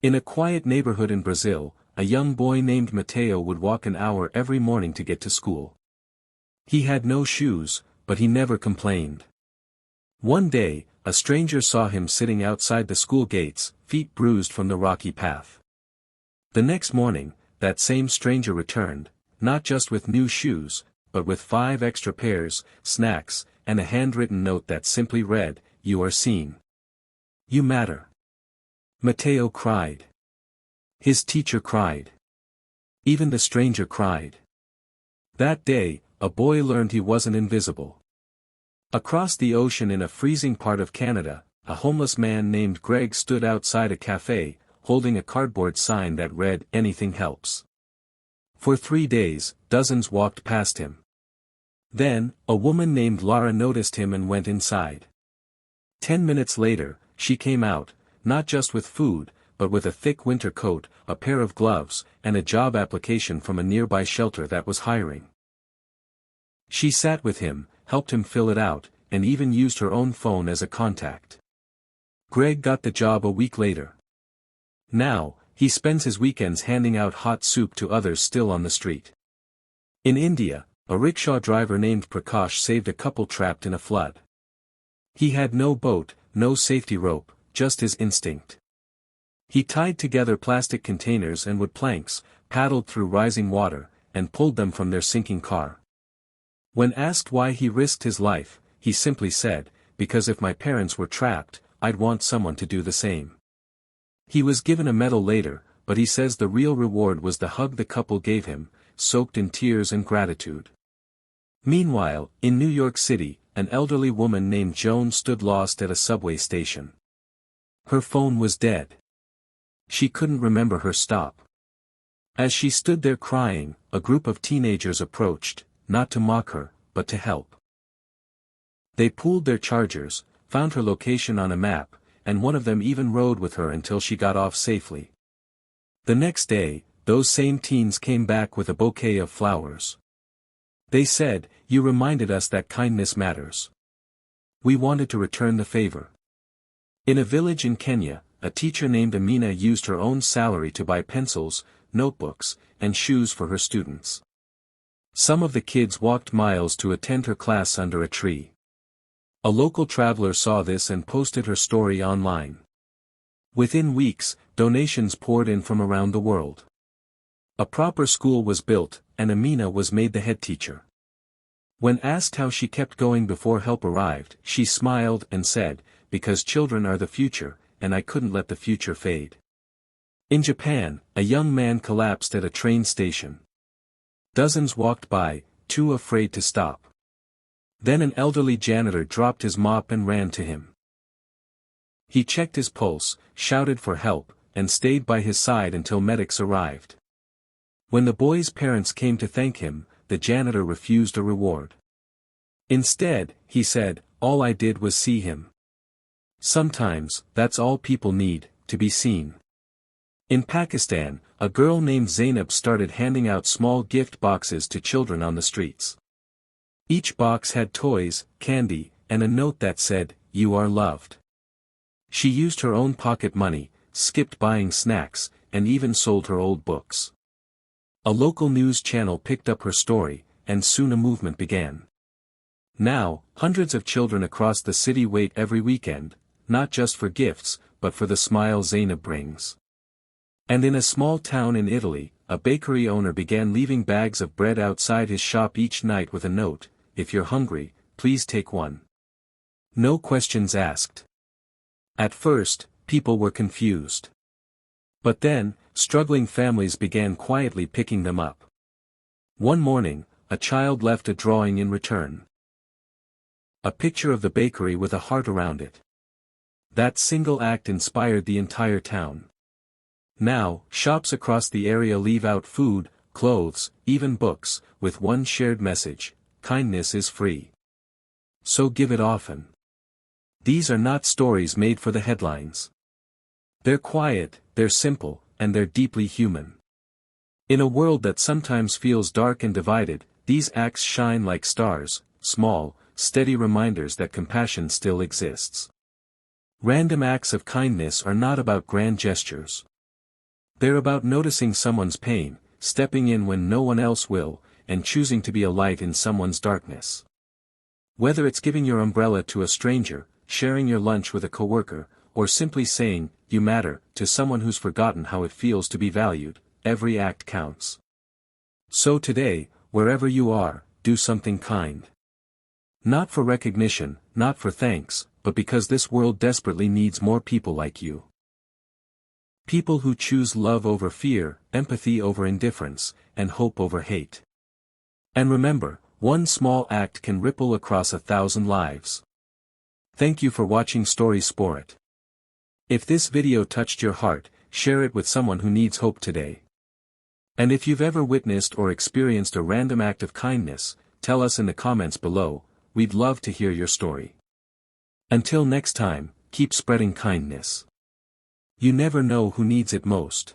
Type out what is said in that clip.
In a quiet neighborhood in Brazil, a young boy named Mateo would walk an hour every morning to get to school. He had no shoes, but he never complained. One day, a stranger saw him sitting outside the school gates, feet bruised from the rocky path. The next morning, that same stranger returned, not just with new shoes, but with 5 extra pairs, snacks, and a handwritten note that simply read, "You are seen. You matter." Mateo cried. His teacher cried. Even the stranger cried. That day, a boy learned he wasn't invisible. Across the ocean in a freezing part of Canada, a homeless man named Greg stood outside a cafe, holding a cardboard sign that read, "Anything helps." For 3 days, dozens walked past him. Then, a woman named Lara noticed him and went inside. 10 minutes later, she came out, not just with food, but with a thick winter coat, a pair of gloves, and a job application from a nearby shelter that was hiring. She sat with him, helped him fill it out, and even used her own phone as a contact. Greg got the job a week later. Now, he spends his weekends handing out hot soup to others still on the street. In India, a rickshaw driver named Prakash saved a couple trapped in a flood. He had no boat, no safety rope, just his instinct. He tied together plastic containers and wood planks, paddled through rising water, and pulled them from their sinking car. When asked why he risked his life, he simply said, "Because if my parents were trapped, I'd want someone to do the same." He was given a medal later, but he says the real reward was the hug the couple gave him, soaked in tears and gratitude. Meanwhile, in New York City, an elderly woman named Joan stood lost at a subway station. Her phone was dead. She couldn't remember her stop. As she stood there crying, a group of teenagers approached, not to mock her, but to help. They pooled their chargers, found her location on a map, and one of them even rode with her until she got off safely. The next day, those same teens came back with a bouquet of flowers. They said, "You reminded us that kindness matters. We wanted to return the favor." In a village in Kenya, a teacher named Amina used her own salary to buy pencils, notebooks, and shoes for her students. Some of the kids walked miles to attend her class under a tree. A local traveler saw this and posted her story online. Within weeks, donations poured in from around the world. A proper school was built, and Amina was made the head teacher. When asked how she kept going before help arrived, she smiled and said, "Because children are the future, and I couldn't let the future fade." In Japan, a young man collapsed at a train station. Dozens walked by, too afraid to stop. Then an elderly janitor dropped his mop and ran to him. He checked his pulse, shouted for help, and stayed by his side until medics arrived. When the boy's parents came to thank him, the janitor refused a reward. Instead, he said, "All I did was see him." Sometimes, that's all people need, to be seen. In Pakistan, a girl named Zainab started handing out small gift boxes to children on the streets. Each box had toys, candy, and a note that said, "You are loved." She used her own pocket money, skipped buying snacks, and even sold her old books. A local news channel picked up her story, and soon a movement began. Now, hundreds of children across the city wait every weekend, not just for gifts, but for the smile Zainab brings. And in a small town in Italy, a bakery owner began leaving bags of bread outside his shop each night with a note, "If you're hungry, please take one." No questions asked. At first, people were confused. But then, struggling families began quietly picking them up. One morning, a child left a drawing in return. A picture of the bakery with a heart around it. That single act inspired the entire town. Now, shops across the area leave out food, clothes, even books, with one shared message: kindness is free. So give it often. These are not stories made for the headlines. They're quiet, they're simple, and they're deeply human. In a world that sometimes feels dark and divided, these acts shine like stars, small, steady reminders that compassion still exists. Random acts of kindness are not about grand gestures. They're about noticing someone's pain, stepping in when no one else will, and choosing to be a light in someone's darkness. Whether it's giving your umbrella to a stranger, sharing your lunch with a coworker, or simply saying, "You matter," to someone who's forgotten how it feels to be valued, every act counts. So today, wherever you are, do something kind. Not for recognition, not for thanks, but because this world desperately needs more people like you. People who choose love over fear, empathy over indifference, and hope over hate. And remember, one small act can ripple across 1,000 lives. Thank you for watching Story Sporit. If this video touched your heart, share it with someone who needs hope today. And if you've ever witnessed or experienced a random act of kindness, tell us in the comments below. We'd love to hear your story. Until next time, keep spreading kindness. You never know who needs it most.